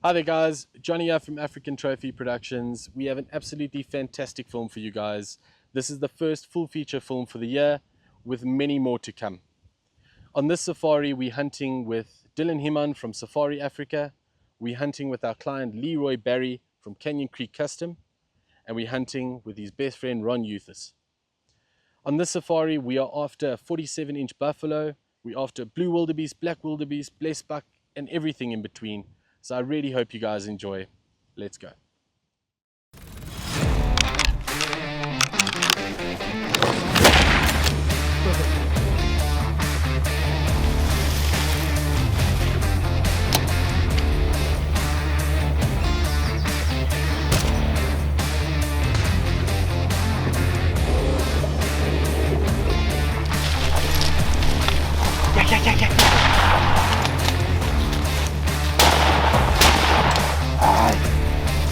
Hi there guys, Johnny here from African Trophy Productions. We have an absolutely fantastic film for you guys. This is the first full feature film for the year, with many more to come. On this safari we're hunting with Dylan Himon from Safari Africa, we're hunting with our client Leroy Barry from Canyon Creek Custom, and we're hunting with his best friend Ron Uthus. On this safari we are after a 47-inch buffalo, we're after blue wildebeest, black wildebeest, blessbuck, and everything in between. So I really hope you guys enjoy. Let's go.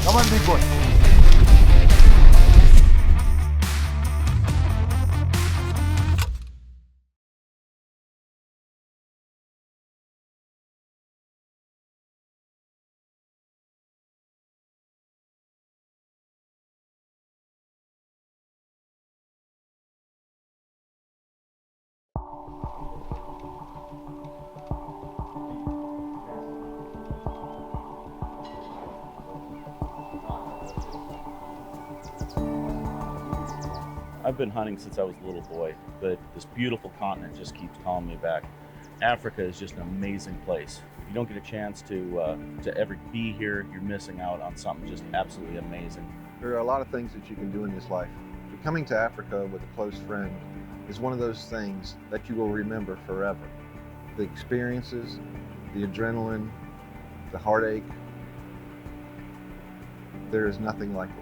Come on, big boy. I've been hunting since I was a little boy, but this beautiful continent just keeps calling me back. Africa is just an amazing place. If you don't get a chance to ever be here, you're missing out on something just absolutely amazing. There are a lot of things that you can do in this life. But coming to Africa with a close friend is one of those things that you will remember forever. The experiences, the adrenaline, the heartache, there is nothing like it.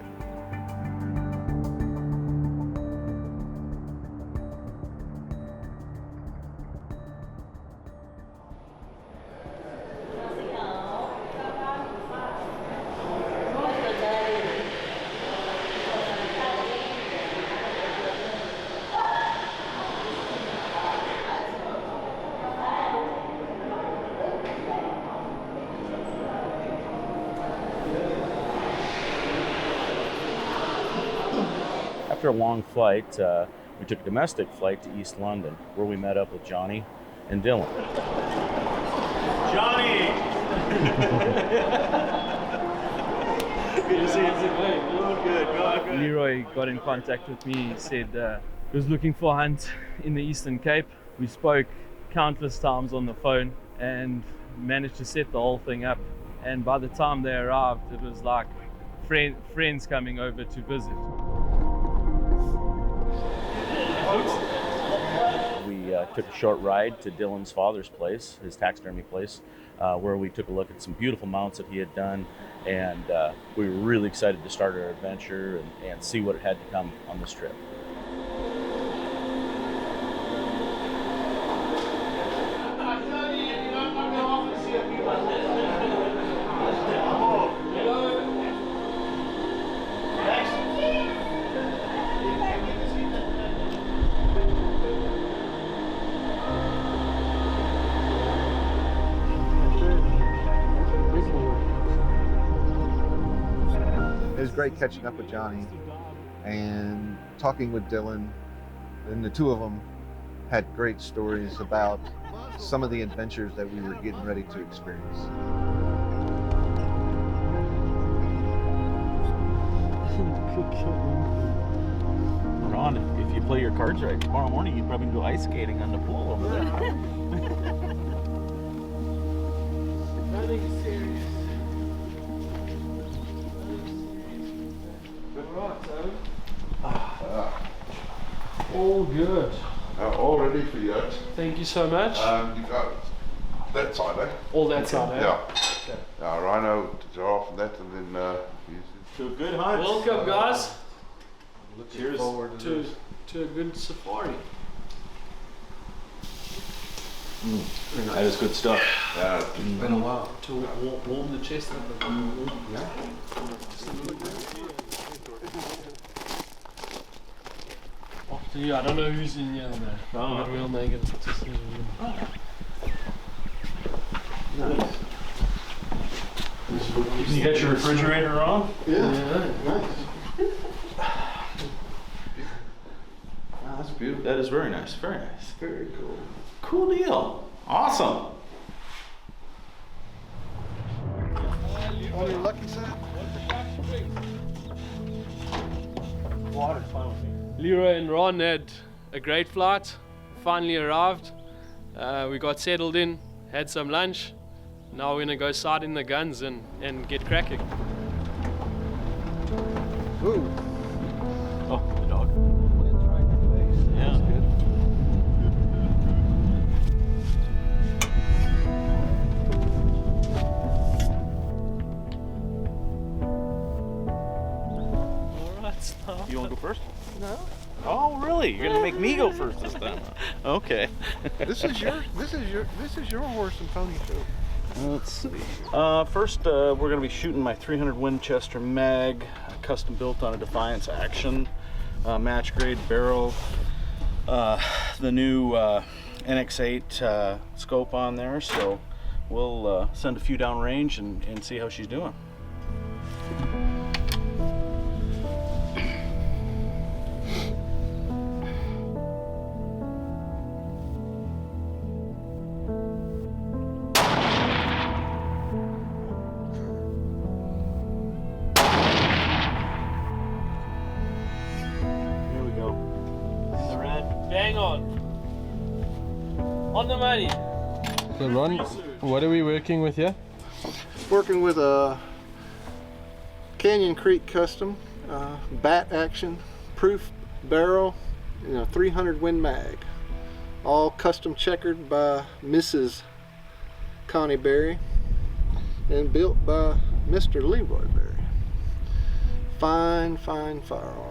After a long flight, we took a domestic flight to East London, where we met up with Johnny and Dylan. Johnny! Good to see you today. Good. Leroy got in contact with me. He said he was looking for a hunt in the Eastern Cape. We spoke countless times on the phone and managed to set the whole thing up. And by the time they arrived, it was like friends coming over to visit. We took a short ride to Dylan's father's place, his taxidermy place, where we took a look at some beautiful mounts that he had done, and we were really excited to start our adventure and see what had to come on this trip. It was great catching up with Johnny and talking with Dylan, and the two of them had great stories about some of the adventures that we were getting ready to experience. Ron, if you play your cards right, tomorrow morning you probably go ice skating on the pool over there. Nothing serious. All good. All ready for you. Thank you so much. You got that side, eh? All that side, eh? Yeah. Rhino, giraffe, and that, and then To a good hunt. Welcome, guys, Looking forward to this. to a good safari. That is good stuff. It's been a while. To warm the chest up. Yeah. After you, I don't know who's in here though. Oh. But we'll make it. Nice. You got your refrigerator on? Yeah, nice. Wow, that's beautiful. That is very nice, very nice. Very cool. Cool deal. Awesome. On your lucky side? Water's fine with me. Leroy and Ron had a great flight. Finally arrived. We got settled in, had some lunch. Now we're gonna go sight in the guns and get cracking. Ooh. Oh, the dog. Wind's right in your face. Yeah. That's good. Alright, stop. You want to go first? No. Oh, really? You're gonna make me go first this time? Okay. This is your horse and pony show. Let's see. First, we're going to be shooting my 300 Winchester mag, custom built on a Defiance Action, match grade barrel, the new NX8 scope on there. So we'll send a few down range and see how she's doing. Bang on. On the money. So Ron, what are we working with here? Working with a Canyon Creek custom bat action proof barrel, 300 Win mag, all custom checkered by Mrs. Connie Barry and built by Mr. Leroy Barry. Fine firearm.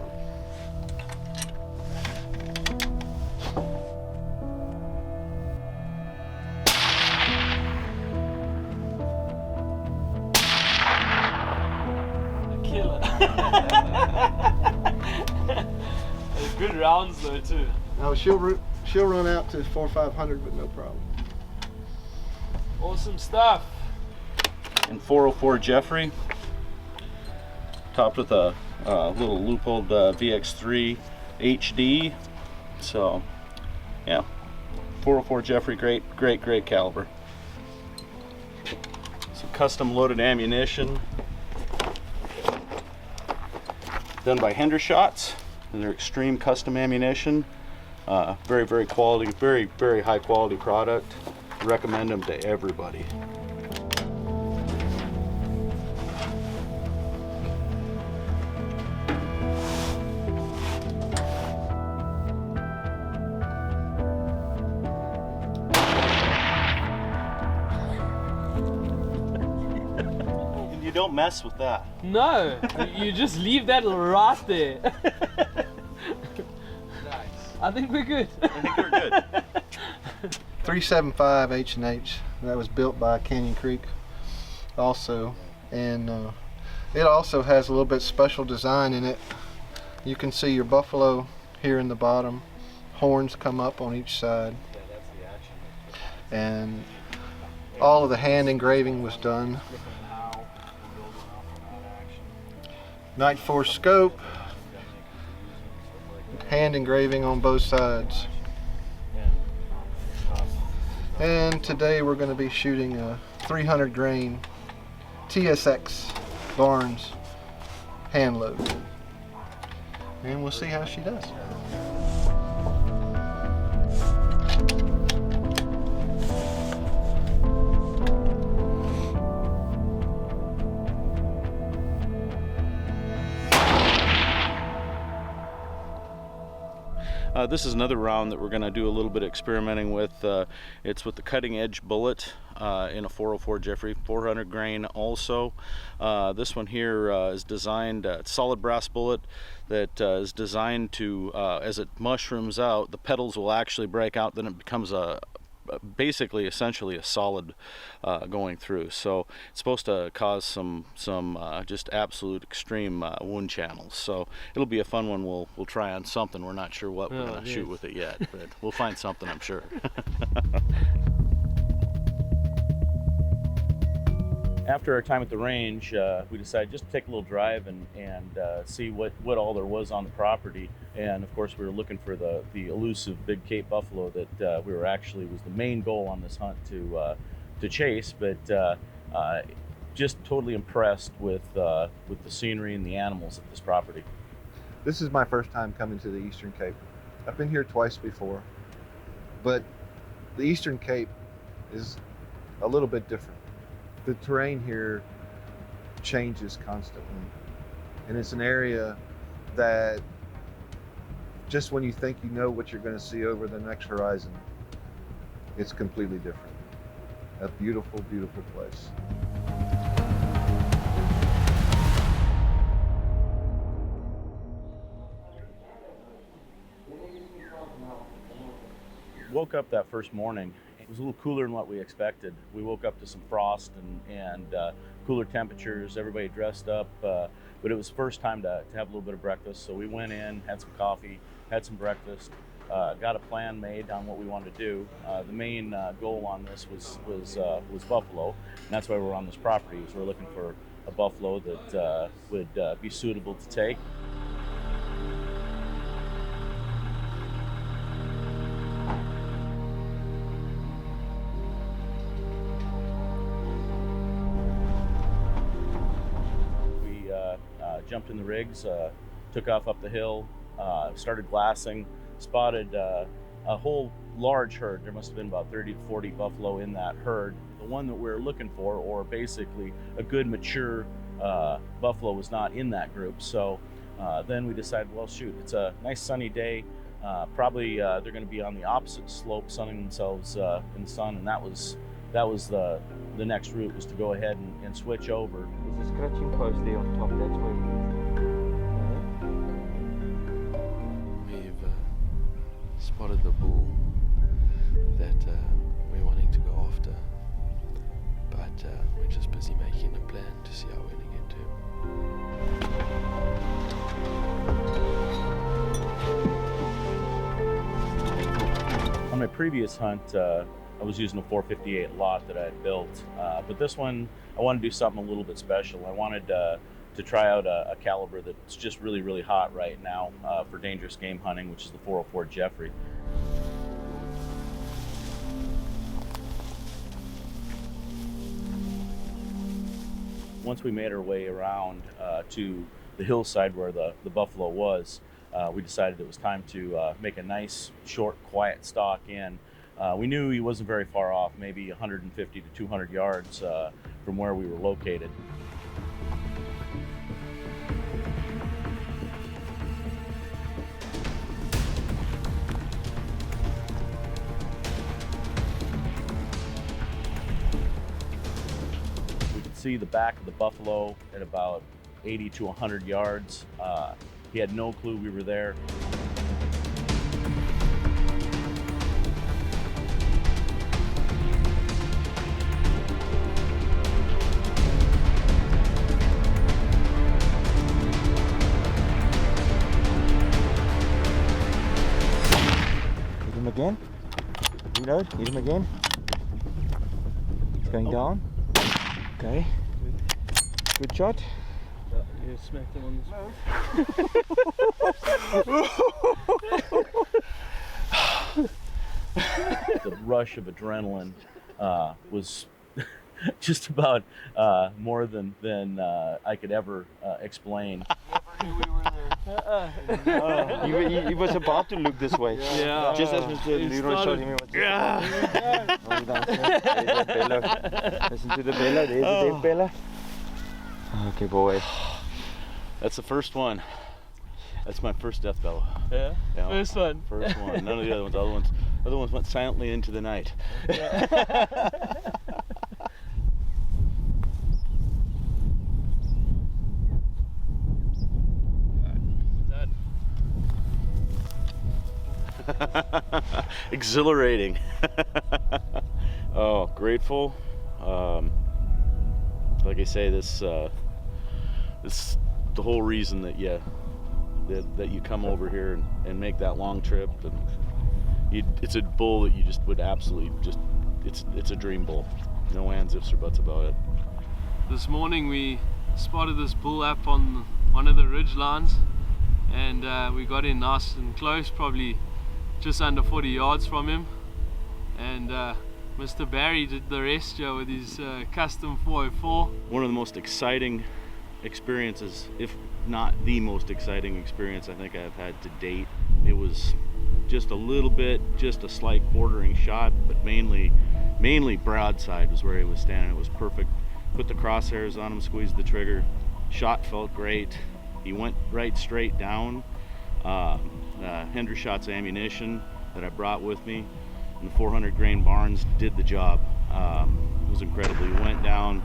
Good rounds though too. Now she'll run out to 400 or 500, but no problem. Awesome stuff. And 404 Jeffrey, topped with a little loophole VX3 HD. So, yeah, 404 Jeffrey, great caliber. Some custom loaded ammunition done by Hendershots, and they're extreme custom ammunition. Very quality, very high quality product. Recommend them to everybody. You don't mess with that. No, you just leave that right there. Nice. I think we're good. I think we're good. 375 H&H. That was built by Canyon Creek also, and it also has a little bit special design in it. You can see your buffalo here in the bottom. Horns come up on each side. Yeah, that's the action. And all of the hand engraving was done. Night Force scope, hand engraving on both sides. And today we're going to be shooting a 300 grain TSX Barnes hand load. And we'll see how she does. This is another round that we're going to do a little bit of experimenting with. It's with the cutting edge bullet in a 404 Jeffrey 400 grain also. This one here is designed, solid brass bullet that is designed to, as it mushrooms out, the petals will actually break out, then it becomes basically essentially a solid going through. So it's supposed to cause some just absolute extreme wound channels. So it'll be a fun one. We'll try on something. We're not sure what we're going to shoot with it yet, but we'll find something, I'm sure. After our time at the range, we decided just to take a little drive and see what all there was on the property. And of course, we were looking for the elusive big Cape buffalo that we were actually was the main goal on this hunt to chase. But just totally impressed with the scenery and the animals at this property. This is my first time coming to the Eastern Cape. I've been here twice before, but the Eastern Cape is a little bit different. The terrain here changes constantly, and it's an area that just when you think you know what you're going to see over the next horizon, it's completely different. A beautiful, beautiful place. Woke up that first morning. It was a little cooler than what we expected. We woke up to some frost and cooler temperatures, everybody dressed up, but it was the first time to have a little bit of breakfast. So we went in, had some coffee, had some breakfast, got a plan made on what we wanted to do. The main goal on this was buffalo, and that's why we're on this property. So we're looking for a buffalo that would be suitable to take. Jumped in the rigs, took off up the hill, started glassing, spotted a whole large herd. There must have been about 30 to 40 buffalo in that herd. The one that we're looking for, or basically a good mature buffalo, was not in that group. So then we decided, well, shoot, it's a nice sunny day. Probably they're going to be on the opposite slope, sunning themselves in the sun, and that was the next route, was to go ahead and switch over. There's a scratching post there on top, that's where it is. We've spotted the bull that we're wanting to go after, but we're just busy making a plan to see how we're going to get to him. On my previous hunt, I was using a 458 lot that I had built, but this one I wanted to do something a little bit special. I wanted to try out a caliber that's just really, really hot right now for dangerous game hunting, which is the 404 Jeffrey. Once we made our way around to the hillside where the buffalo was, we decided it was time to make a nice, short, quiet stalk in. We knew he wasn't very far off, maybe 150 to 200 yards from where we were located. We could see the back of the buffalo at about 80 to 100 yards. He had no clue we were there. Again, reload, hit him again. It's going down. Okay, good shot. You smacked him on the The rush of adrenaline was just about more than I could ever explain. He was about to look this way. Yeah. Just as Mr. Leroy shot him, he was just there's that bellow. Listen to the bellow. There's the deep bellow. Okay, boy. That's the first one. That's my first death bellow. Yeah? Yeah. First one. First one. None of the other ones. Other ones went silently into the night. Exhilarating. Oh, grateful. Like I say, this the whole reason that you come over here and make that long trip. And it's a bull that you just would absolutely it's a dream bull. No ands, ifs, or buts about it. This morning we spotted this bull up on one of the ridge lines, and we got in nice and close, probably just under 40 yards from him, and Mr. Barry did the rest here with his custom 404. One of the most exciting experiences, if not the most exciting experience I think I've had to date. It was just a little bit, just a slight quartering shot, but mainly broadside was where he was standing. It was perfect. Put the crosshairs on him, squeezed the trigger. Shot felt great. He went right straight down. Hendershot's ammunition that I brought with me and the 400 grain Barnes did the job. It was incredible. He went down.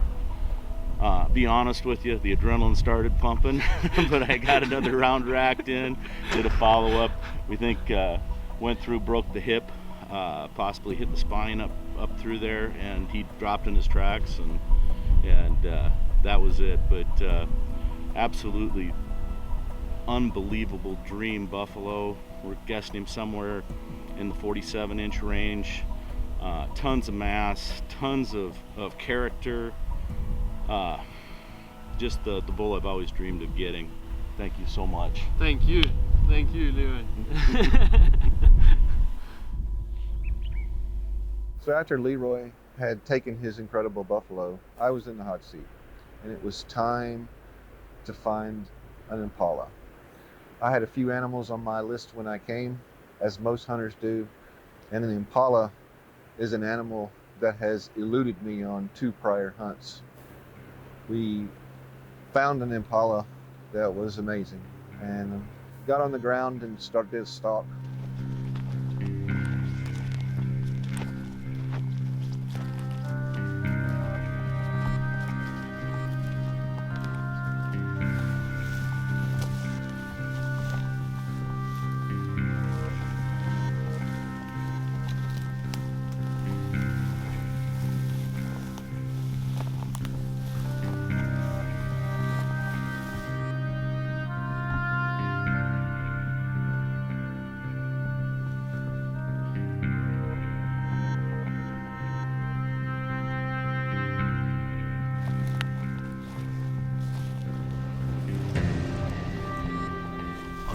Be honest with you, the adrenaline started pumping, but I got another round racked in, did a follow-up. We think went through, broke the hip, possibly hit the spine up through there, and he dropped in his tracks, and that was it. But absolutely unbelievable dream buffalo. We're guessing him somewhere in the 47-inch range. Tons of mass, tons of character. Just the bull I've always dreamed of getting. Thank you so much. Thank you, Leroy. So after Leroy had taken his incredible buffalo, I was in the hot seat, and it was time to find an Impala. I had a few animals on my list when I came, as most hunters do, and an Impala is an animal that has eluded me on 2 prior hunts. We found an Impala that was amazing, and got on the ground and started to stalk.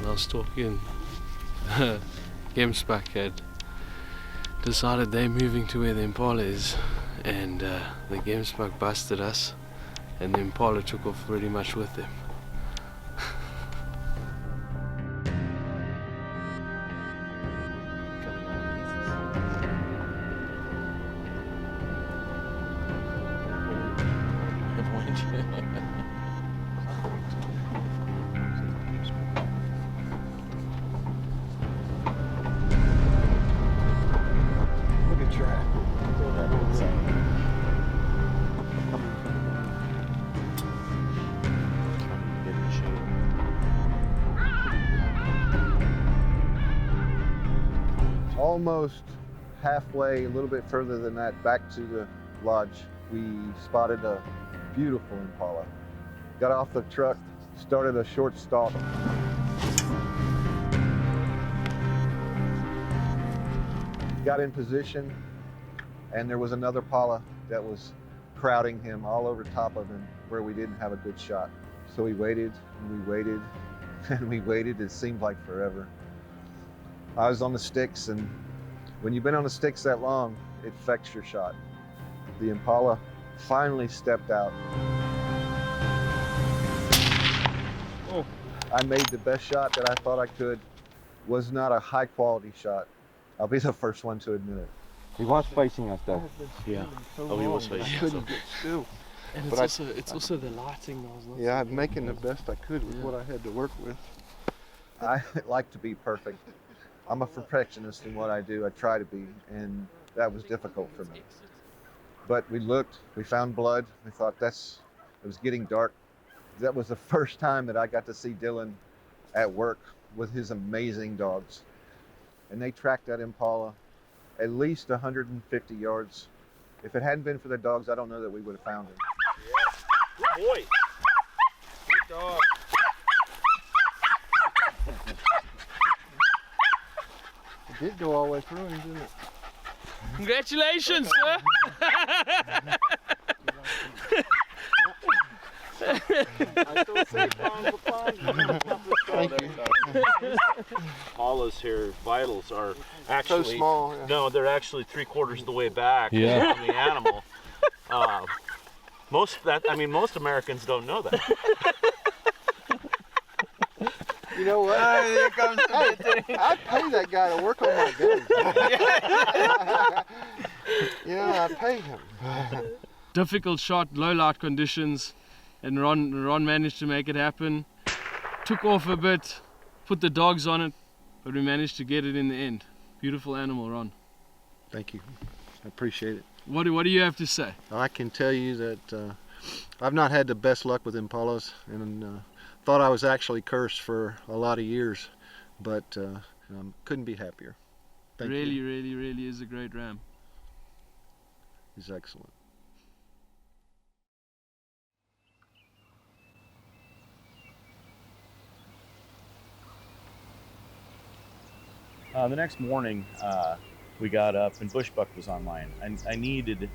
I was talking, Blessbuck had decided they're moving to where the Impala is, and the Blessbuck busted us, and the Impala took off pretty much with them. Almost halfway, a little bit further than that, back to the lodge, we spotted a beautiful Impala. Got off the truck, started a short stalk. Got in position, and there was another Impala that was crowding him all over top of him where we didn't have a good shot. So we waited, and we waited, and we waited. It seemed like forever. I was on the sticks, and when you've been on the sticks that long, it affects your shot. The Impala finally stepped out. Oh. I made the best shot that I thought I could. Was not a high quality shot. I'll be the first one to admit it. He was facing us though. Yeah. Oh, he was facing us. I couldn't get still. And But it's also the lighting that was not Yeah, I'm making the best I could with what I had to work with. I like to be perfect. I'm a perfectionist in what I do. I try to be, and that was difficult for me. But we looked, we found blood. We thought it was getting dark. That was the first time that I got to see Dylan at work with his amazing dogs. And they tracked that Impala at least 150 yards. If it hadn't been for the dogs, I don't know that we would have found him. Yeah. Good boy. Good dog. It did go all the way through him, didn't it? Congratulations, sir! I still say pound for pound. Thank you. Impalas here, vitals are actually So small. Yeah. no, they're actually 3/4 of the way back Yeah. on the animal. Most Americans don't know that. You know what? Here comes the Hey, I'd pay that guy to work on my gun. Yeah, I'd pay him. Difficult shot, low light conditions, and Ron managed to make it happen. Took off a bit, put the dogs on it, but we managed to get it in the end. Beautiful animal, Ron. Thank you. I appreciate it. What do you have to say? I can tell you that I've not had the best luck with Impalas, and thought I was actually cursed for a lot of years, but couldn't be happier. Thank you. Really is a great ram. He's excellent. The next morning, we got up and Bushbuck was online. I needed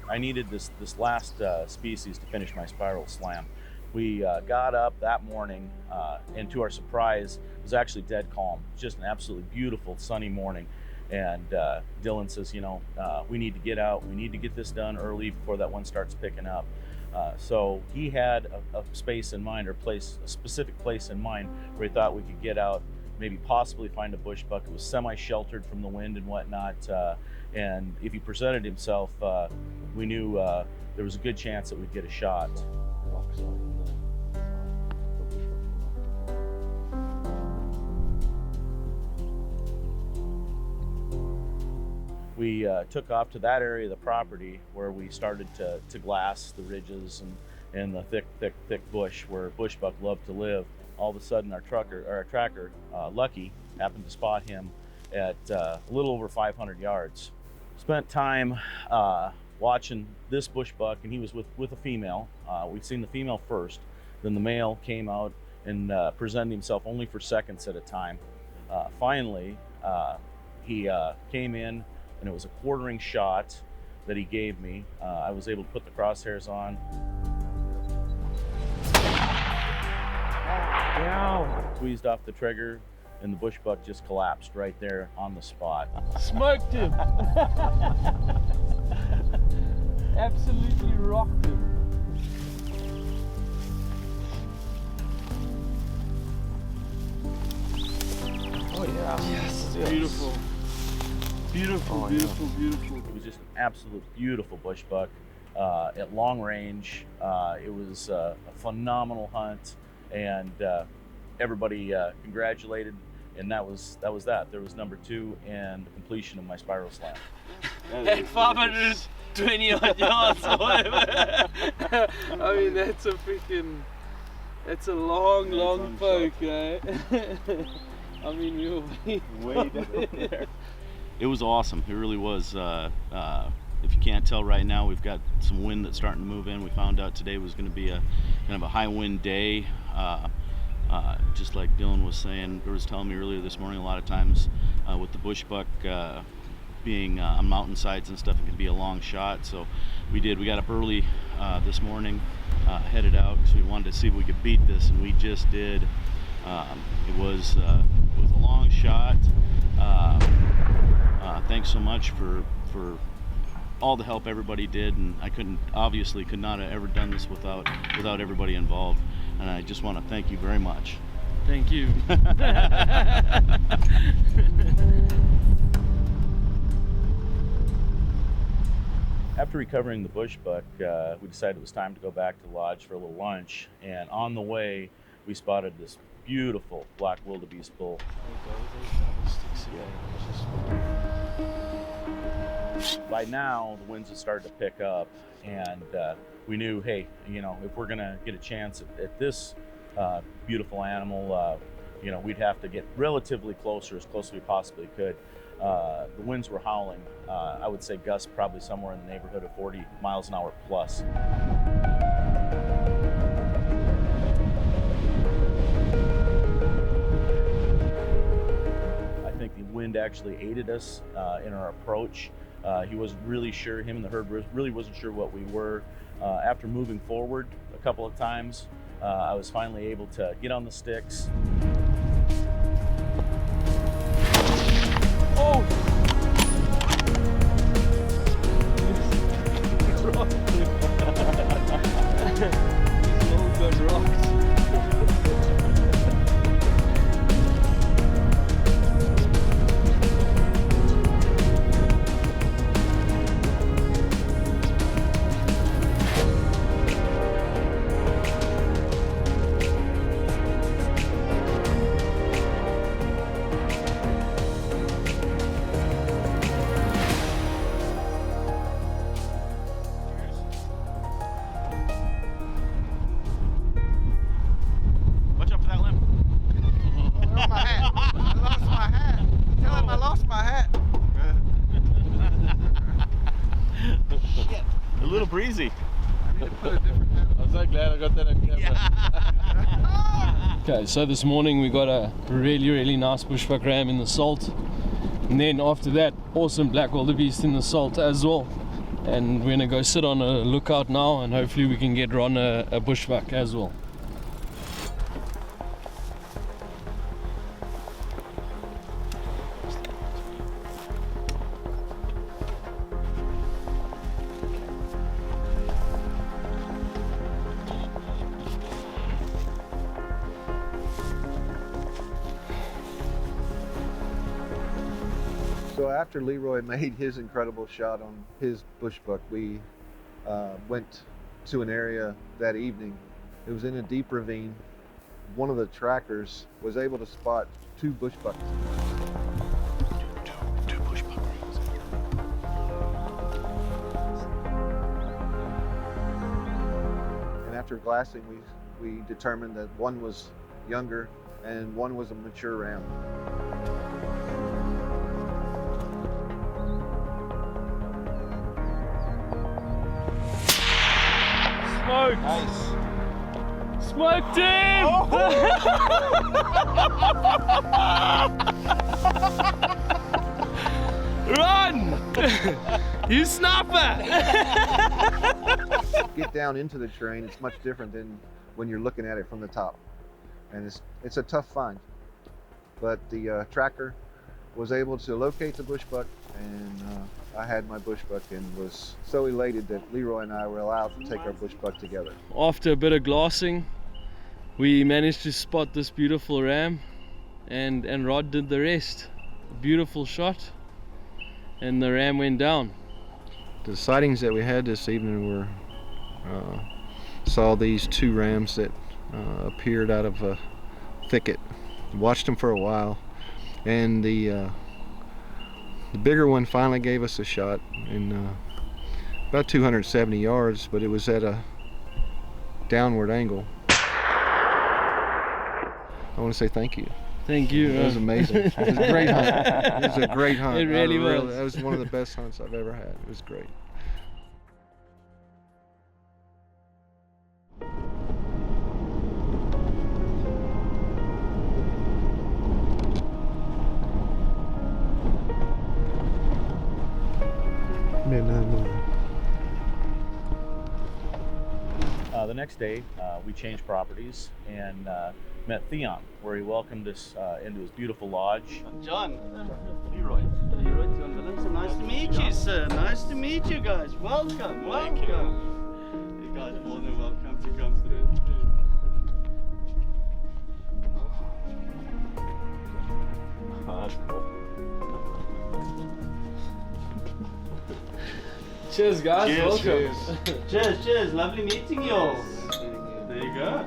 this last species to finish my spiral slam. We got up that morning, and to our surprise, it was actually dead calm. Just an absolutely beautiful sunny morning. And Dylan says, we need to get out. We need to get this done early before that one starts picking up. So he had a space in mind, or a specific place in mind where he thought we could get out, maybe possibly find a bushbuck. It was semi-sheltered from the wind and whatnot. And if he presented himself, we knew there was a good chance that we'd get a shot. We took off to that area of the property where we started to glass the ridges and the thick bush where bushbuck love to live. All of a sudden our tracker, Lucky, happened to spot him at a little over 500 yards. Spent time watching this bushbuck, and he was with a female. We'd seen the female first, then the male came out and presented himself only for seconds at a time. Finally, he came in, and it was a quartering shot that he gave me. I was able to put the crosshairs on. Squeezed off the trigger, and the bushbuck just collapsed right there on the spot. Smoked him. Absolutely rocked him. Oh yeah. Yes. Beautiful. Beautiful, Oh, beautiful, yeah. beautiful. It was just an absolute beautiful bushbuck at long range. It was a phenomenal hunt, and everybody congratulated, and that was that. There was number 2 and the completion of my spiral slam. At 520 odd yards or whatever. I mean, that's a long poke, right? I mean, we were way down there. It was awesome. It really was. If you can't tell right now, we've got some wind that's starting to move in. We found out today was going to be a kind of a high wind day. Just like Dylan was saying, or was telling me earlier this morning, a lot of times with the bushbuck being on mountainsides and stuff, it can be a long shot. So we got up early this morning, headed out because we wanted to see if we could beat this, and we just did. It was a long shot. Thanks so much for all the help everybody did, and I could not have ever done this without everybody involved, and I just want to thank you very much. Thank you. After recovering the bushbuck, we decided it was time to go back to the lodge for a little lunch, and on the way we spotted this beautiful black wildebeest bull. By now, the winds had started to pick up, and we knew, hey, if we're gonna get a chance at this beautiful animal, we'd have to get relatively closer, as close as we possibly could. The winds were howling. I would say gusts probably somewhere in the neighborhood of 40 miles an hour plus. I think the wind actually aided us in our approach. He wasn't really sure, him and the herd really wasn't sure what we were. After moving forward a couple of times, I was finally able to get on the sticks. Oh! Watch out for that limb. My hat. I lost my hat. Tell him I lost my hat. Shit. A little breezy. I need to put a different hat on. I'm so glad I got that on camera. Okay, so this morning we got a really nice bushbuck ram in the salt, and then after that awesome black wildebeest in the salt as well, and we're gonna go sit on a lookout now and hopefully we can get Ron a bushbuck as well. So after Leroy made his incredible shot on his bushbuck, we went to an area that evening. It was in a deep ravine. One of the trackers was able to spot two bushbucks. Two bushbuck rings. And after glassing, we determined that one was younger and one was a mature ram. Smoked! Nice. Smoked him! Run! You snapper! Get down into the terrain, it's much different than when you're looking at it from the top. And it's a tough find. But the tracker was able to locate the bushbuck, and I had my bushbuck and was so elated that Leroy and I were allowed to take our bushbuck together. After a bit of glassing, we managed to spot this beautiful ram, and Rod did the rest. A beautiful shot, and the ram went down. The sightings that we had this evening were saw these two rams that appeared out of a thicket. Watched them for a while, and the bigger one finally gave us a shot in about 270 yards, but it was at a downward angle. I want to say thank you. Thank you. That was amazing. It was a great hunt. It was a great hunt. It really was. That was one of the best hunts I've ever had. It was great. The next day, we changed properties and met Theon, where he welcomed us into his beautiful lodge. John. Leroy. Leroy, John Williamson. Nice to meet you, sir. Nice to meet you guys. Welcome. Welcome. You guys are more than welcome to come through. Oh, that's cool. Cheers, guys. Cheers, Welcome. Cheers, cheers. Lovely meeting you all. There you go.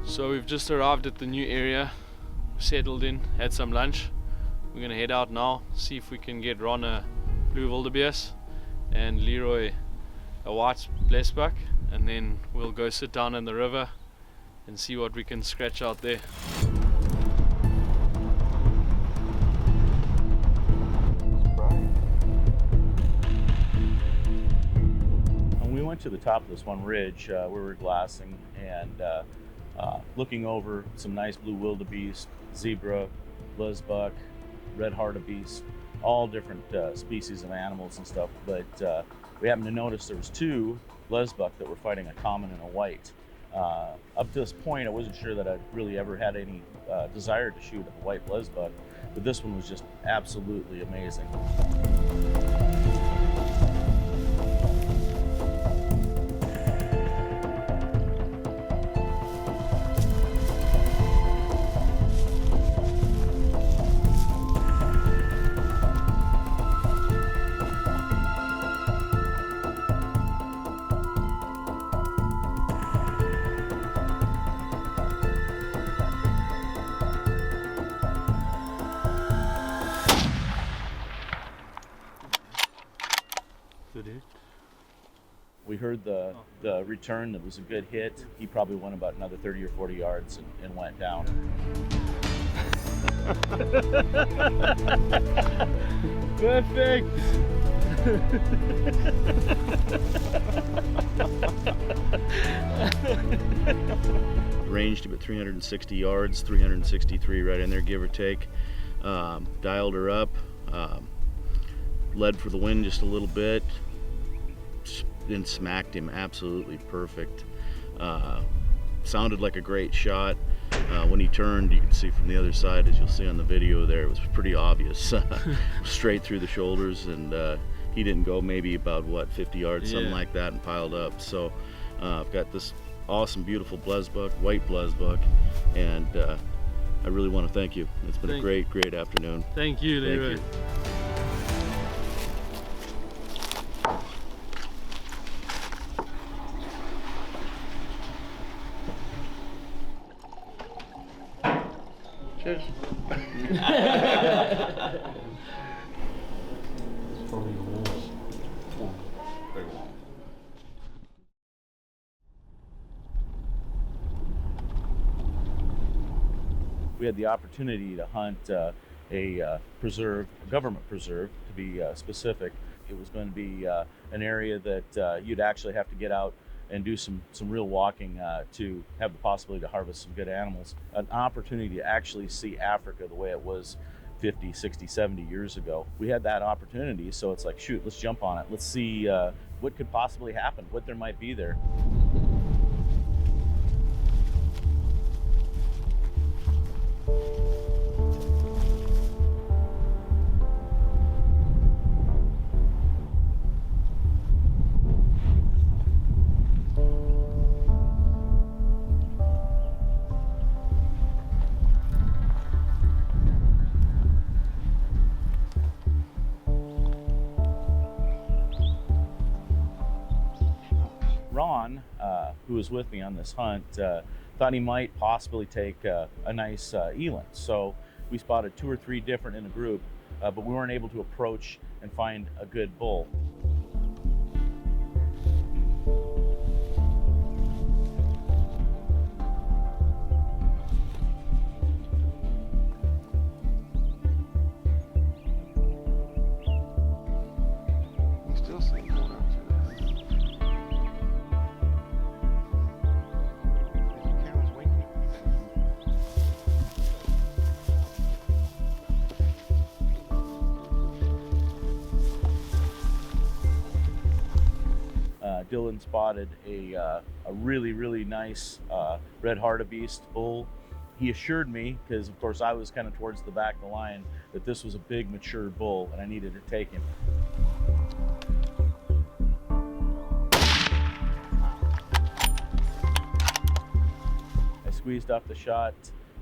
So we've just arrived at the new area, settled in, had some lunch. We're gonna head out now, see if we can get Ron a blue wildebeest and Leroy a white Blessbuck, and then we'll go sit down in the river and see what we can scratch out there. And we went to the top of this one ridge where we were glassing, and looking over some nice blue wildebeest, zebra, Blessbuck, red Hartebeest, all different species of animals and stuff. But we happened to notice there was 2 Blessbuck that were fighting a common and a white. Up to this point, I wasn't sure that I'd really ever had any desire to shoot a white Blessbuck, but this one was just absolutely amazing. We heard the return. That was a good hit. He probably went about another 30 or 40 yards and went down. Perfect. Ranged about 360 yards, 363 right in there, give or take. Dialed her up, led for the wind just a little bit, then smacked him absolutely perfect. Sounded like a great shot. When he turned, you can see from the other side, as you'll see on the video there, it was pretty obvious. Straight through the shoulders, and he didn't go maybe about, what, 50 yards, something like that, and piled up. So I've got this awesome, beautiful Blessbuck, white Blessbuck, and I really want to thank you. It's been a great, great afternoon. Thank you, Leroy. Thank you. Cheers. We had the opportunity to hunt a preserve, a government preserve to be specific. It was going to be an area that you'd actually have to get out and do some real walking to have the possibility to harvest some good animals. An opportunity to actually see Africa the way it was 50, 60, 70 years ago. We had that opportunity, so it's like, shoot, let's jump on it. Let's see what could possibly happen, what there might be there. Ron, who was with me on this hunt, thought he might possibly take a nice eland. So we spotted 2 or 3 different in a group, but we weren't able to approach and find a good bull. You still see him going out to Camera's winking. Dylan spotted a really, really nice red Hartebeest bull. He assured me, because of course I was kind of towards the back of the line, that this was a big mature bull and I needed to take him. I squeezed up the shot.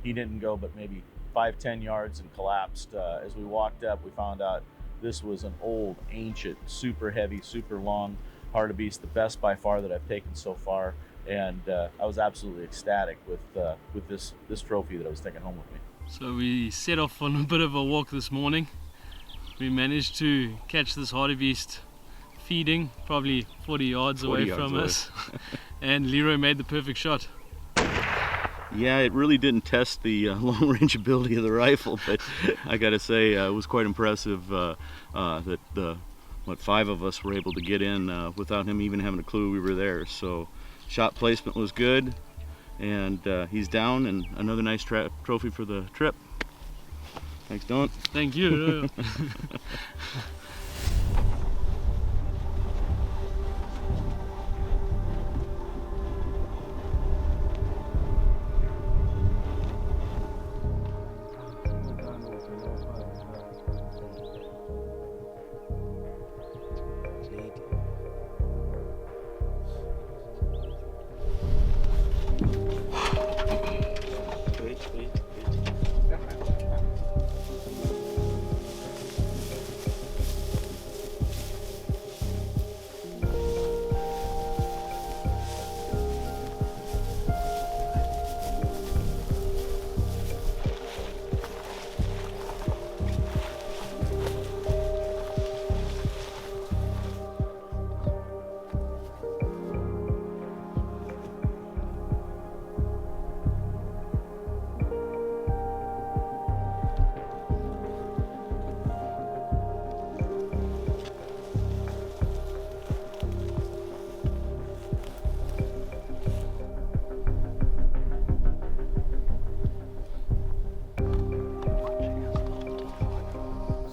He didn't go but maybe 5-10 yards and collapsed. As we walked up, we found out this was an old, ancient, super heavy, super long Hartebeest, the best by far that I've taken so far, and I was absolutely ecstatic with this trophy that I was taking home with me. So we set off on a bit of a walk this morning. We managed to catch this Hartebeest feeding, probably 40 yards away from us, and Leroy made the perfect shot. Yeah, it really didn't test the long-range ability of the rifle, but I gotta say it was quite impressive that what 5 of us were able to get in without him even having a clue we were there. So shot placement was good, And he's down, and another nice trophy for the trip. Thanks, Dylan. Thank you.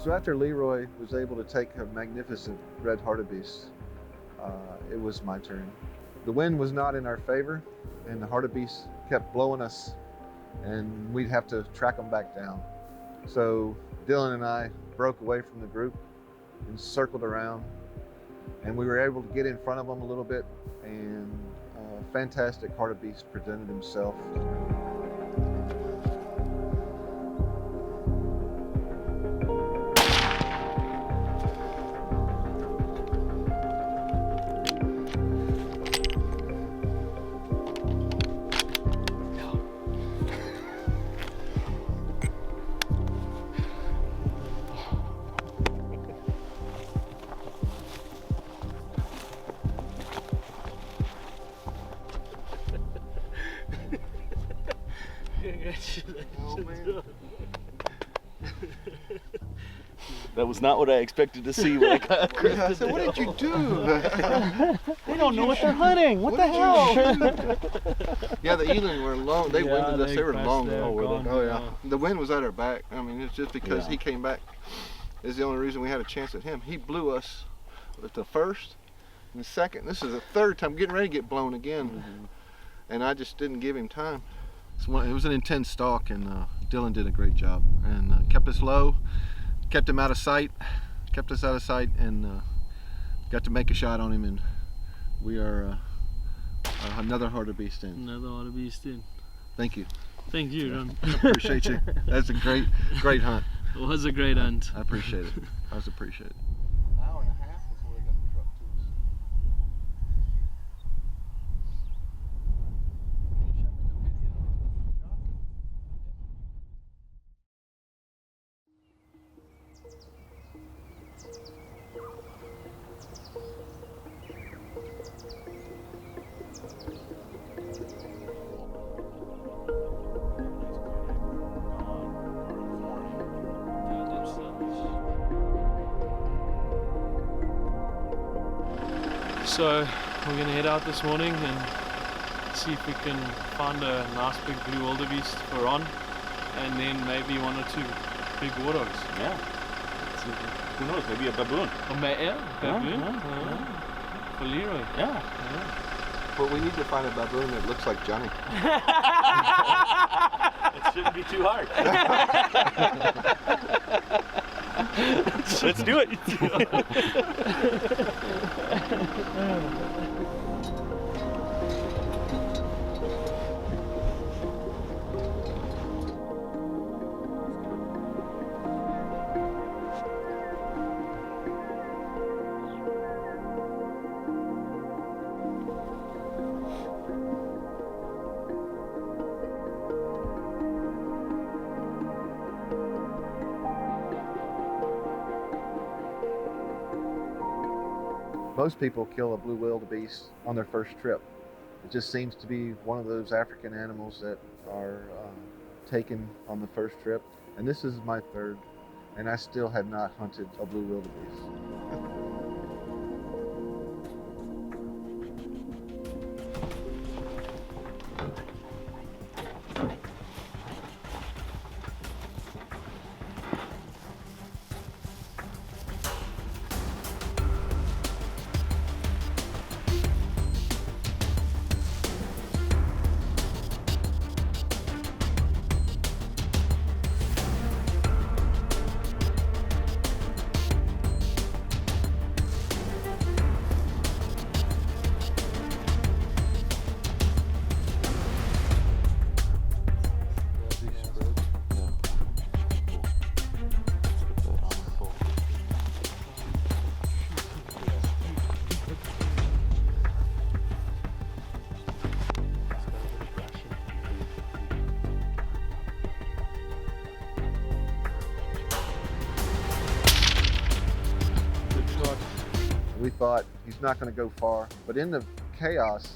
So after Leroy was able to take a magnificent red Hartebeest, it was my turn. The wind was not in our favor, and the Hartebeest kept blowing us, and we'd have to track them back down. So Dylan and I broke away from the group and circled around, and we were able to get in front of them a little bit, and a fantastic Hartebeest presented himself. That was not what I expected to see when I got Chris. I said, what did you do? They don't know what they're hunting. What the hell? Yeah, the Eland were long. They winded us. They were long. Oh, yeah. The wind was at our back. I mean, it's just because he came back is the only reason we had a chance at him. He blew us with the first and the second. This is the third time, getting ready to get blown again. And I just didn't give him time. It was an intense stalk, and Dylan did a great job and kept us low, kept him out of sight, kept us out of sight, and got to make a shot on him, and we are another Hartebeest in. Another Hartebeest in. Thank you. Thank you, Ron. I appreciate you. That's a great hunt. It was a great hunt. I appreciate it. I was appreciate it. Hour and a half before they got the truck to us. So we're gonna head out this morning and see if we can find a nice big blue wildebeest for Ron, and then maybe one or two big warthogs. Yeah. Who knows? Maybe a baboon. Baboon. For Leroy. Yeah. But we need to find a baboon that looks like Johnny. It shouldn't be too hard. Let's do it. Most people kill a blue wildebeest on their first trip. It just seems to be one of those African animals that are taken on the first trip. And this is my third, and I still have not hunted a blue wildebeest. We thought he's not going to go far, but in the chaos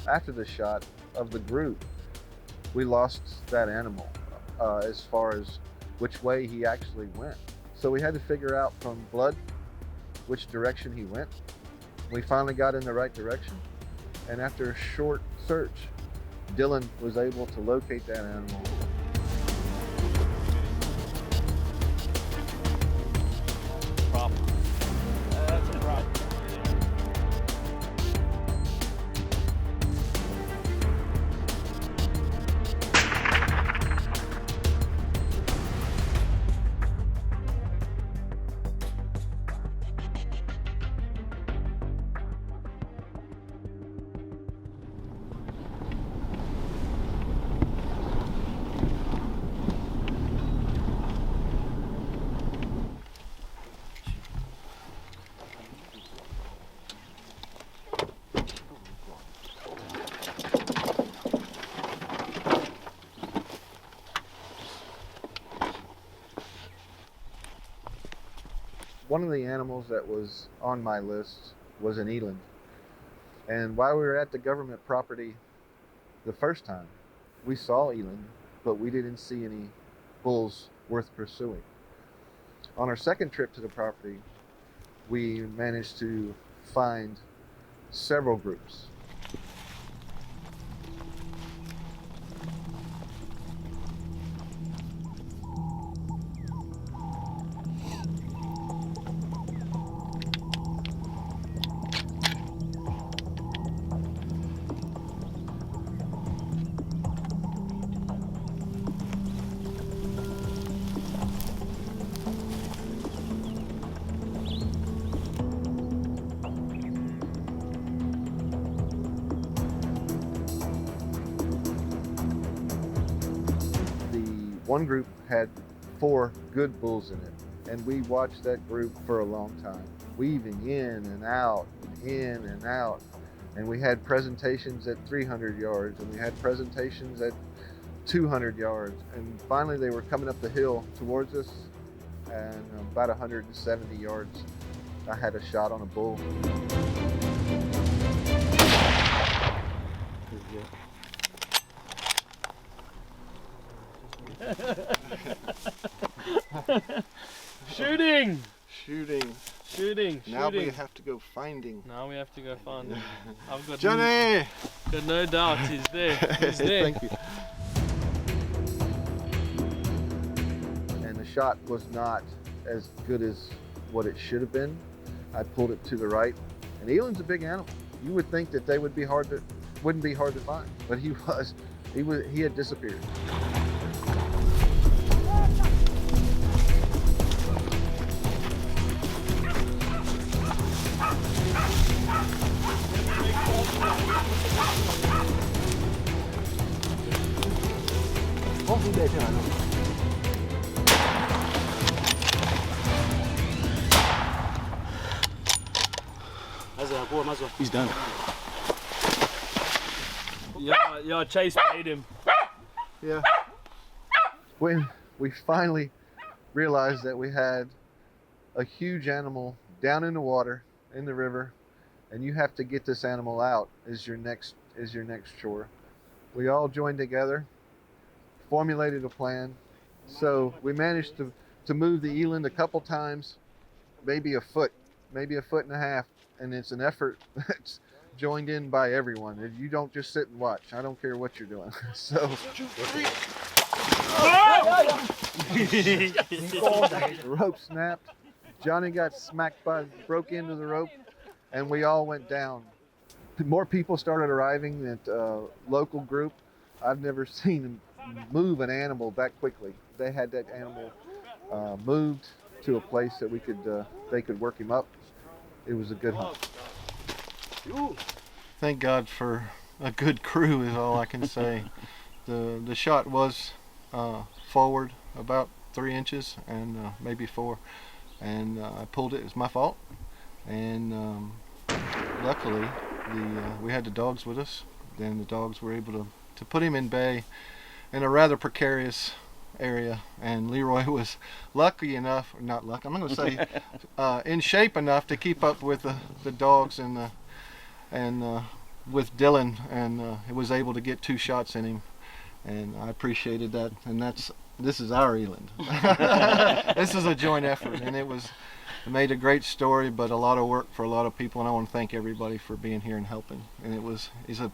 after the shot of the group, we lost that animal as far as which way he actually went. So we had to figure out from blood which direction he went. We finally got in the right direction, and after a short search, Dylan was able to locate that animal. Problem. That's a problem. One of the animals that was on my list was an eland. And while we were at the government property the first time, we saw eland, but we didn't see any bulls worth pursuing. On our second trip to the property, we managed to find several groups. One group had 4 good bulls in it, and we watched that group for a long time, weaving in and out, and we had presentations at 300 yards, and we had presentations at 200 yards, and finally they were coming up the hill towards us, and about 170 yards, I had a shot on a bull. Shooting! Shooting. Now we have to go finding. Now we have to go find him. I've got Johnny! Got no doubt he's there. He's there. Thank you. And the shot was not as good as what it should have been. I pulled it to the right. And eland's a big animal. You would think that they wouldn't be hard to find, but he had disappeared. He's done. Yeah, Chase made him. Yeah. When we finally realized that we had a huge animal down in the water, in the river, and you have to get this animal out is your next chore. We all joined together, formulated a plan. So we managed to move the eland a couple times, maybe a foot and a half, and it's an effort that's joined in by everyone. You don't just sit and watch. I don't care what you're doing. So the rope snapped. Johnny got smacked broke into the rope, and we all went down. More people started arriving at a local group. I've never seen them move an animal that quickly. They had that animal moved to a place that they could work him up. It was a good hunt. Thank God for a good crew is all I can say. The shot was forward about 3 inches and maybe 4, and I pulled it. It was my fault, and luckily we had the dogs with us. Then the dogs were able to put him in bay in a rather precarious area, and Leroy was lucky enough, or not lucky, I'm going to say in shape enough to keep up with the dogs and with Dylan, and he was able to get 2 shots in him, and I appreciated that. And this is our Eland. This is a joint effort, and it made a great story, but a lot of work for a lot of people, and I want to thank everybody for being here and helping. And he's a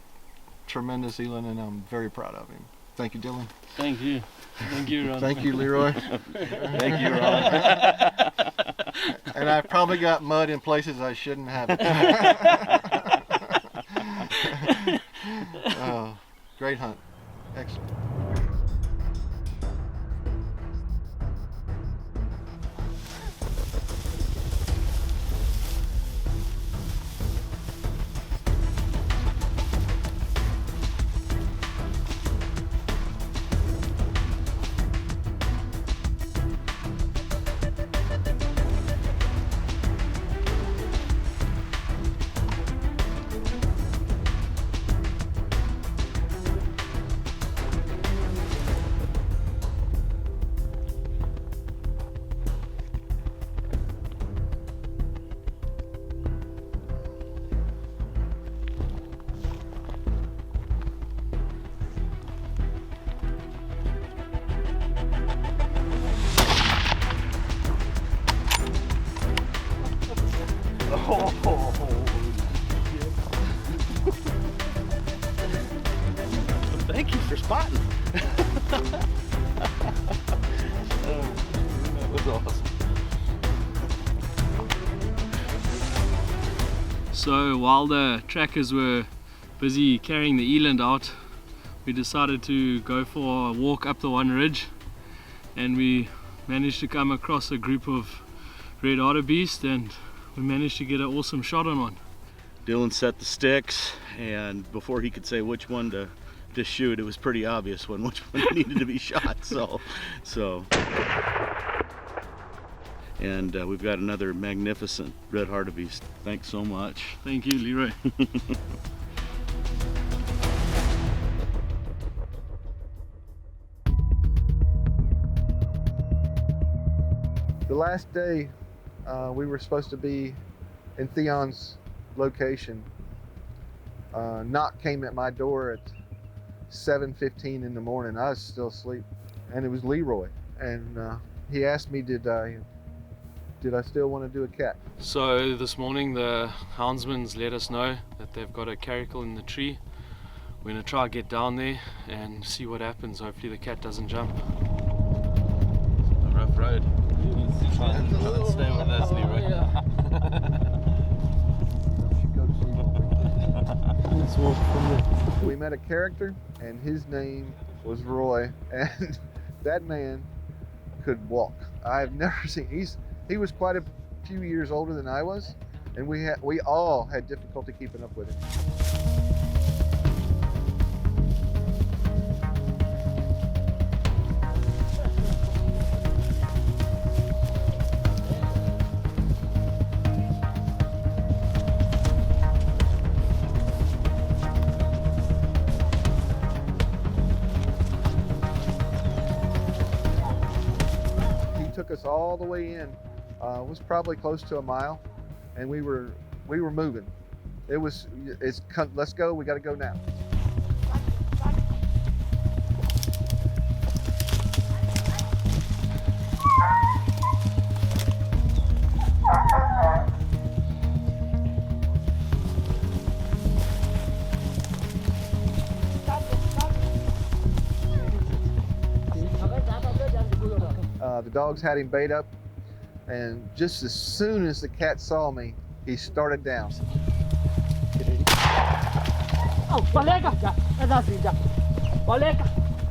tremendous Eland, and I'm very proud of him. Thank you, Dylan. Thank you. Thank you, Ron. Thank you, Leroy. Thank you, Ron. And I probably got mud in places I shouldn't have it. Oh, great hunt. Excellent. Thank you for spotting. That was awesome. So while the trackers were busy carrying the Eland out, we decided to go for a walk up the one ridge, and we managed to come across a group of red Hartebeest, and we managed to get an awesome shot on one. Dylan set the sticks, and before he could say which one to shoot, it was pretty obvious which one needed to be shot. And we've got another magnificent red Hartebeest. Thanks so much. Thank you, Leroy. The last day we were supposed to be in Theon's location. Knock came at my door at 7:15 in the morning. I was still asleep, and it was Leroy, and he asked me did I still want to do a cat. So this morning the houndsman's let us know that they've got a caracal in the tree. We're going to try to get down there and see what happens. Hopefully the cat doesn't jump. A rough road. Stay with us, Leroy. Let's walk from there. We met a character, and his name was Roy, and that man could walk. I've never seen. He was quite a few years older than I was, and we all had difficulty keeping up with him. Took us all the way in. It was probably close to a mile, and we were moving. Let's go. We got to go now. The dogs had him bait up, and just as soon as the cat saw me, he started down.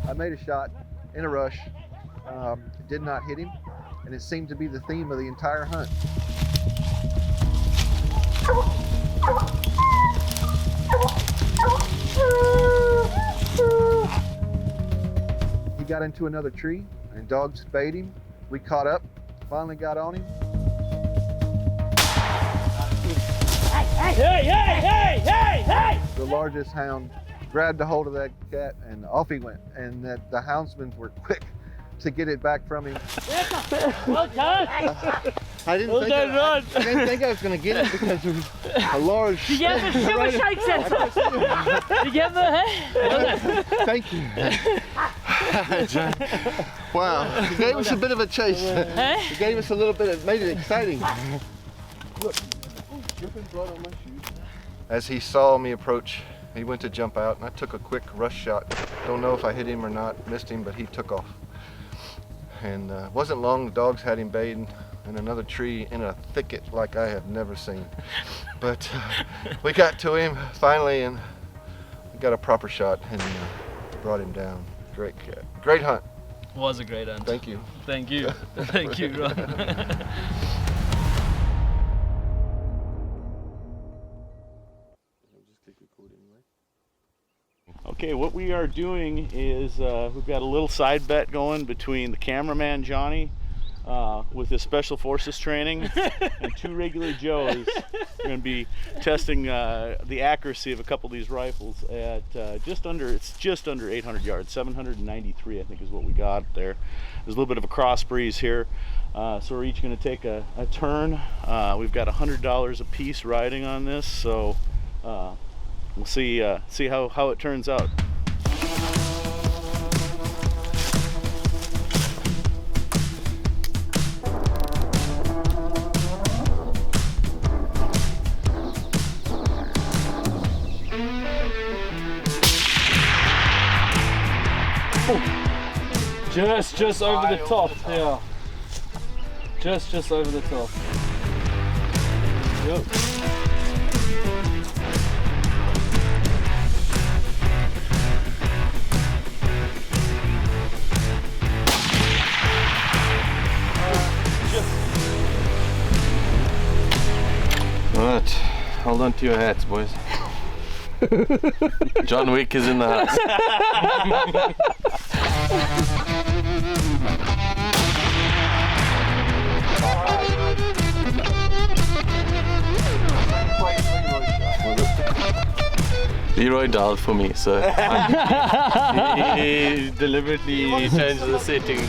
I made a shot in a rush. It did not hit him, and it seemed to be the theme of the entire hunt. He got into another tree, and dogs bait him. We caught up, finally got on him. Hey! The largest hound grabbed a hold of that cat, and off he went. And the houndsmen were quick. to get it back from him. Well done. I didn't think I was going to get it because there was a large. You gave him a shake set. You gave him a Thank you. Wow, he gave us a bit of a chase. He gave us a little bit of, made it exciting. Look, dripping blood on my shoes. As he saw me approach, he went to jump out, and I took a quick rush shot. Don't know if I hit him or not, missed him, but he took off. And it wasn't long, the dogs had him bayed in another tree in a thicket like I have never seen. But we got to him finally, and we got a proper shot and brought him down. Great cat. Great hunt. Was a great hunt. Thank you. Thank you. Thank you, Ron. Okay, what we are doing is we've got a little side bet going between the cameraman Johnny with his special forces training and two regular Joes. We're going to be testing the accuracy of a couple of these rifles at just under 800 yards, 793 I think is what we got there. There's a little bit of a cross breeze here, so we're each going to take a turn. We've got $100 a piece riding on this, so we'll see how it turns out. Just over the top, yeah. Just over the top. Yep. Alright, hold on to your hats, boys. John Wick is in the house. Leroy dialed for me, so he deliberately changed the setting.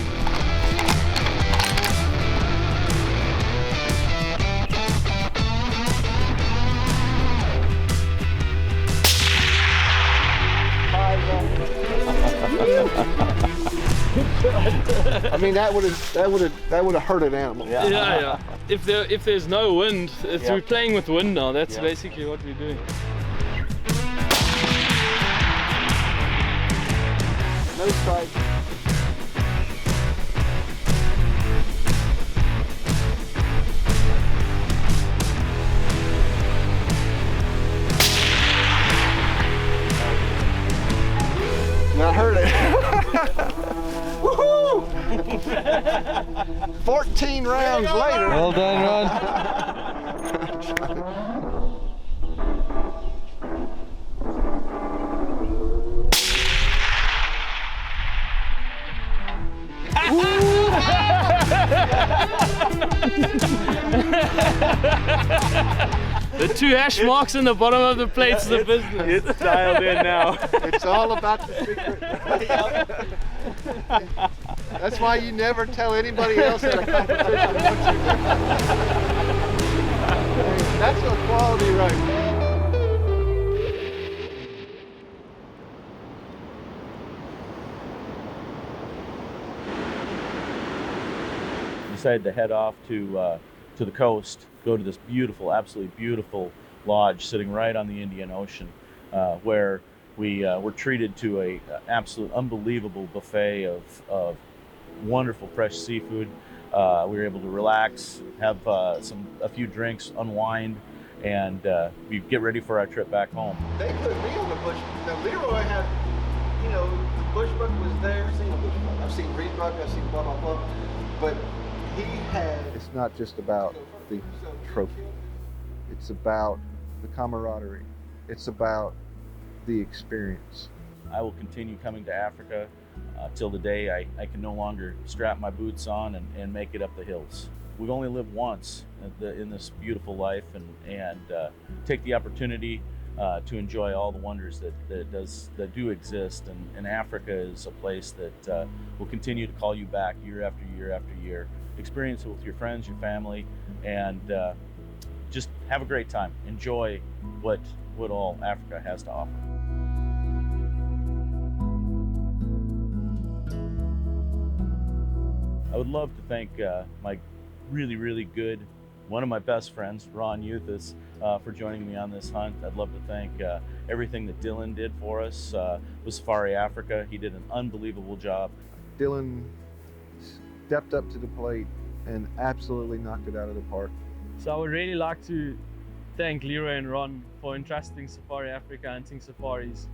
I mean, that would have hurt an animal. Yeah. If there's no wind, we're playing with wind now. That's basically what we're doing. No strike. I heard it. Woohoo! 14 rounds later. Well done, Ron. The two hash marks in the bottom of the plates is the business. It's dialed in now. It's all about the secret. That's why you never tell anybody else at a competition what you're doing. That's a quality rifle. Decided to head off to the coast, go to this beautiful, absolutely beautiful lodge sitting right on the Indian Ocean, where we were treated to a absolute unbelievable buffet of wonderful fresh seafood. We were able to relax, have a few drinks, unwind, and we get ready for our trip back home. They put me on the bush. Now Leroy had, the bushbuck was there. I've seen a bushbuck. I've seen reedbuck. I've seen blah blah blah. But he had. It's not just about the trophy. It's about the camaraderie. It's about the experience. I will continue coming to Africa till the day I can no longer strap my boots on and make it up the hills. We've only lived once in this beautiful life, and take the opportunity to enjoy all the wonders that do exist. And Africa is a place that will continue to call you back year after year after year. Experience it with your friends, your family, and just have a great time. Enjoy what all Africa has to offer. I would love to thank my really good, one of my best friends, Ron Uthus, for joining me on this hunt. I'd love to thank everything that Dylan did for us with Safari Africa. He did an unbelievable job. Dylan stepped up to the plate and absolutely knocked it out of the park. So I would really like to thank Leroy and Ron for entrusting Safari Africa hunting safaris.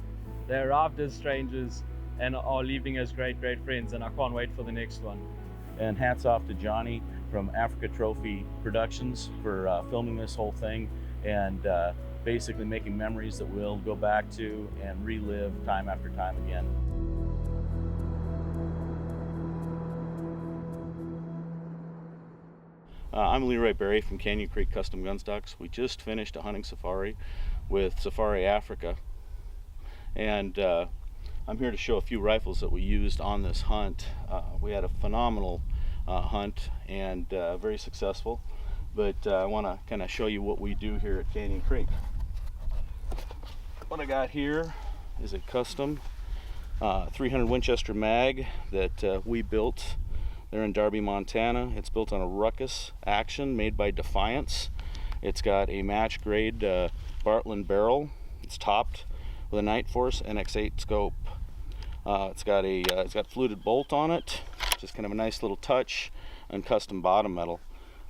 They arrived as strangers and are leaving as great friends, and I can't wait for the next one. And hats off to Johnny from Africa Trophy Productions for filming this whole thing and basically making memories that we'll go back to and relive time after time again. I'm Leroy Barry from Canyon Creek Custom Gun Stocks. We just finished a hunting safari with Safari Africa, and I'm here to show a few rifles that we used on this hunt. We had a phenomenal hunt and very successful, but I want to kind of show you what we do here at Canyon Creek. What I got here is a custom 300 Winchester mag that we built. They're in Darby, Montana. It's built on a Ruckus action made by Defiance. It's got a match grade Bartlein barrel. It's topped with a Night Force NX8 scope. It's got fluted bolt on it, just kind of a nice little touch, and custom bottom metal.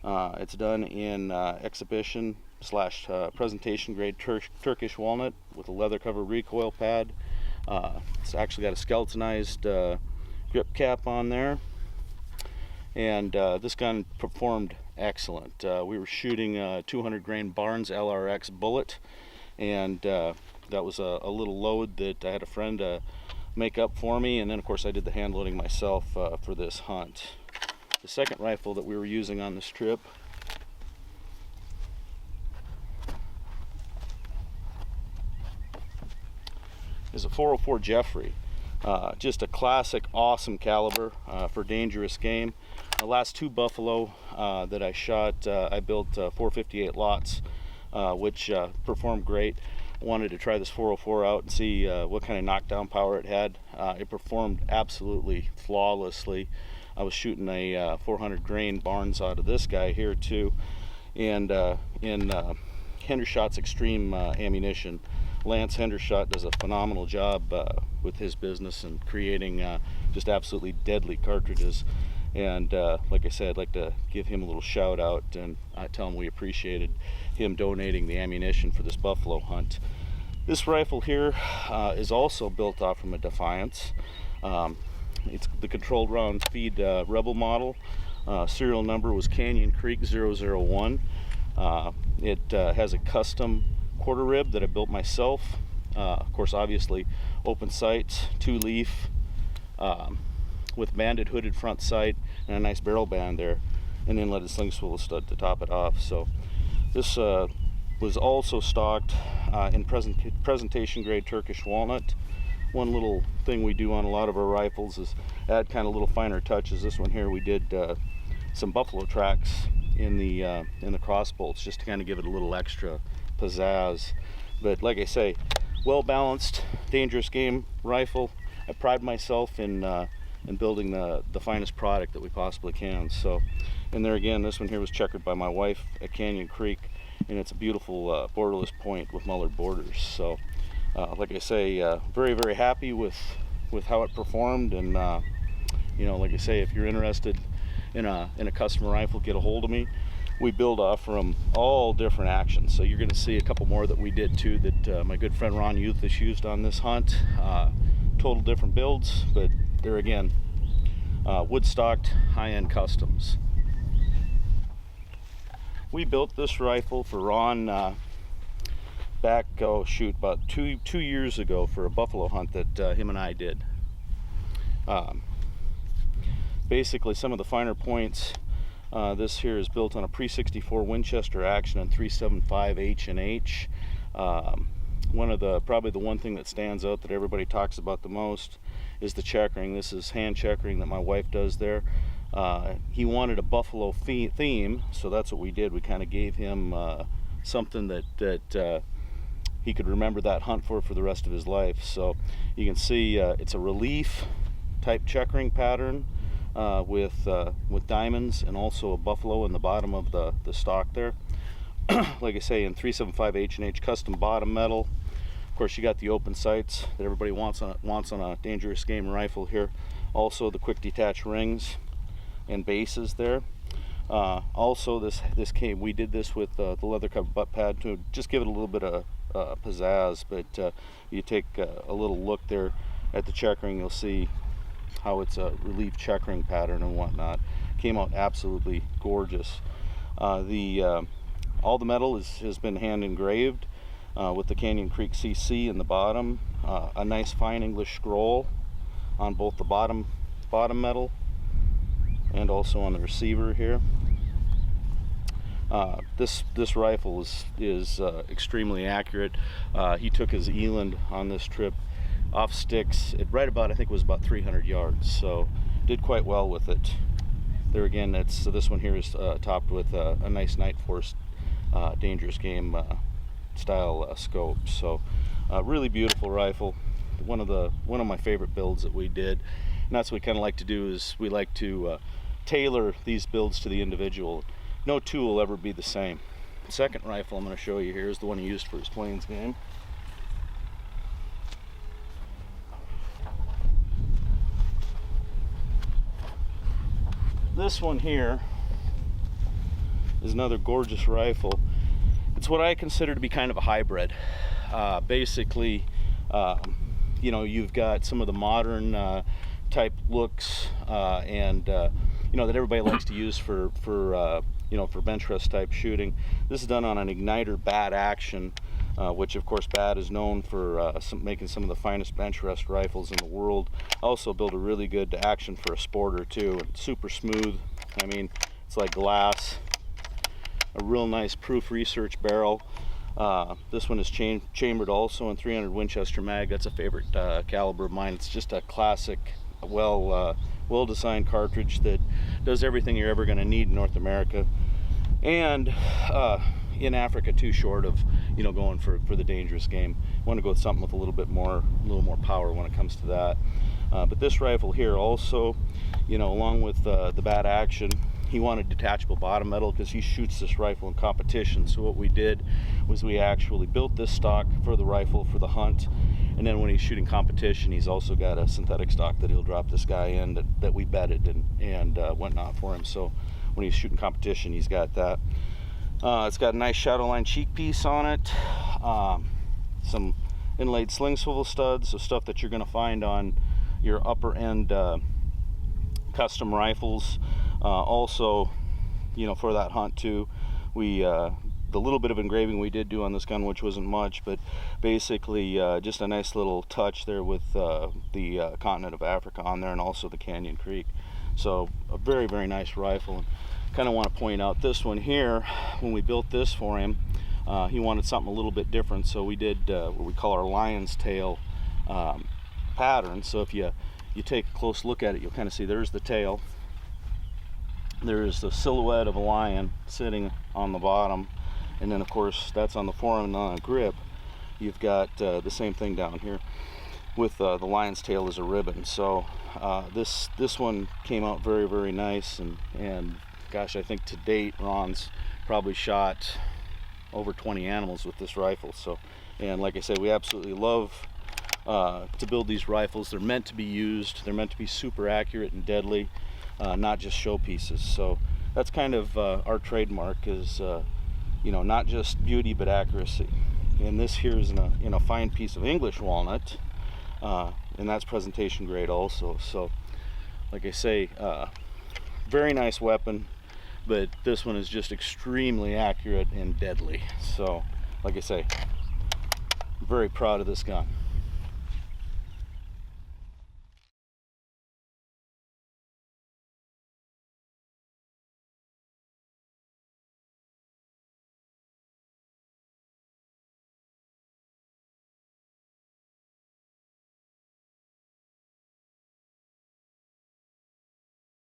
It's done in exhibition / presentation grade Turkish walnut with a leather cover recoil pad. It's actually got a skeletonized grip cap on there. And this gun performed excellent. We were shooting a 200 grain Barnes LRX bullet, and that was a little load that I had a friend make up for me, and then of course I did the hand loading myself for this hunt. The second rifle that we were using on this trip is a 404 Jeffrey. Just a classic, awesome caliber for dangerous game. The last two buffalo that I shot, I built 458 lots, which performed great. I wanted to try this 404 out and see what kind of knockdown power it had. It performed absolutely flawlessly. I was shooting a 400 grain Barnes out of this guy here too, and in Hendershot's Extreme ammunition. Lance Hendershot does a phenomenal job with his business and creating just absolutely deadly cartridges. And like I said, I'd like to give him a little shout out and tell him we appreciated him donating the ammunition for this buffalo hunt. This rifle here is also built off from a Defiance. It's the controlled round feed Rebel model. Serial number was Canyon Creek 001. It has a custom quarter rib that I built myself. Of course, obviously open sights, 2-leaf, with banded hooded front sight and a nice barrel band there, and inletted sling swivel stud to top it off. So this was also stocked in presentation grade Turkish walnut. One little thing we do on a lot of our rifles is add kind of little finer touches. This one here we did some buffalo tracks in the cross bolts just to kind of give it a little extra pizzazz. But like I say, well balanced, dangerous game rifle. I pride myself in building the finest product that we possibly can. So, and there again, this one here was checkered by my wife at Canyon Creek, and it's a beautiful borderless point with mullered borders. So like I say, very happy with how it performed. And you know, like I say, if you're interested in a custom rifle, get a hold of me. We build off from all different actions, so you're going to see a couple more that we did too that my good friend Ron Uthus used on this hunt. Total different builds, but they're again wood stocked high-end customs. We built this rifle for Ron back about two years ago for a buffalo hunt that him and I did. Basically, some of the finer points. This here is built on a pre-64 Winchester action and 375 H&H. probably the one thing that stands out that everybody talks about the most is the checkering. This is hand checkering that my wife does there. He wanted a buffalo theme, so that's what we did. We kind of gave him something that he could remember that hunt for the rest of his life. So you can see it's a relief type checkering pattern with diamonds and also a buffalo in the bottom of the stock there. Like I say, in 375 H&H custom bottom metal. Of course, you got the open sights that everybody wants on a dangerous game rifle here. Also the quick detach rings and bases there. Also we did this with the leather covered butt pad to just give it a little bit of pizzazz, but you take a little look there at the checkering, you'll see how it's a relief checkering pattern and whatnot. Came out absolutely gorgeous. All the metal has been hand engraved with the Canyon Creek CC in the bottom, a nice fine English scroll on both the bottom metal and also on the receiver here. This rifle is extremely accurate. He took his Eland on this trip off sticks at right about, I think it was about 300 yards, so did quite well with it. There again, this one here is topped with a nice Night Force dangerous game style scope. So really beautiful rifle. One of my favorite builds that we did, and that's what we kind of like to do, is we like to tailor these builds to the individual. No two will ever be the same. The second rifle I'm going to show you here is the one he used for his Plains game. This one here is another gorgeous rifle. It's what I consider to be kind of a hybrid. Basically, you know, you've got some of the modern type looks and you know, that everybody likes to use for you know, for bench rest type shooting. This is done on an igniter bat action, which of course bat is known for making some of the finest bench rest rifles in the world. Also build a really good action for a sporter too. It's super smooth. I mean, it's like glass. A real nice proof research barrel. This one is chambered also in 300 Winchester mag. That's a favorite caliber of mine. It's just a classic, well designed cartridge that does everything you're ever going to need in North America, and in Africa too, short of, you know, going for the dangerous game. Want to go with something with a little more power when it comes to that. But this rifle here also, you know, along with the bat action, he wanted detachable bottom metal because he shoots this rifle in competition. So what we did was we actually built this stock for the rifle for the hunt, and then when he's shooting competition, he's also got a synthetic stock that he'll drop this guy in that we bedded and whatnot for him. So when he's shooting competition, he's got that. It's got a nice shadowline cheek piece on it, some inlaid sling swivel studs, so stuff that you're going to find on your upper end custom rifles. Also, you know, for that hunt too, the little bit of engraving we did do on this gun, which wasn't much, but basically just a nice little touch there with the continent of Africa on there, and also the Canyon Creek. So a very, very nice rifle. And kind of want to point out this one here. When we built this for him, he wanted something a little bit different, so we did what we call our lion's tail pattern. So if you take a close look at it, you'll kind of see there's the tail. There's the silhouette of a lion sitting on the bottom, and then of course that's on the forearm and on a grip. You've got the same thing down here with the lion's tail as a ribbon. So this one came out very, very nice, and gosh, I think to date Ron's probably shot over 20 animals with this rifle. So, and like I said, we absolutely love to build these rifles. They're meant to be used. They're meant to be super accurate and deadly, not just showpieces. So that's kind of our trademark, is you know, not just beauty but accuracy. And this here is in a fine piece of English walnut, and that's presentation grade also. So like I say, very nice weapon, but this one is just extremely accurate and deadly. So like I say, very proud of this gun.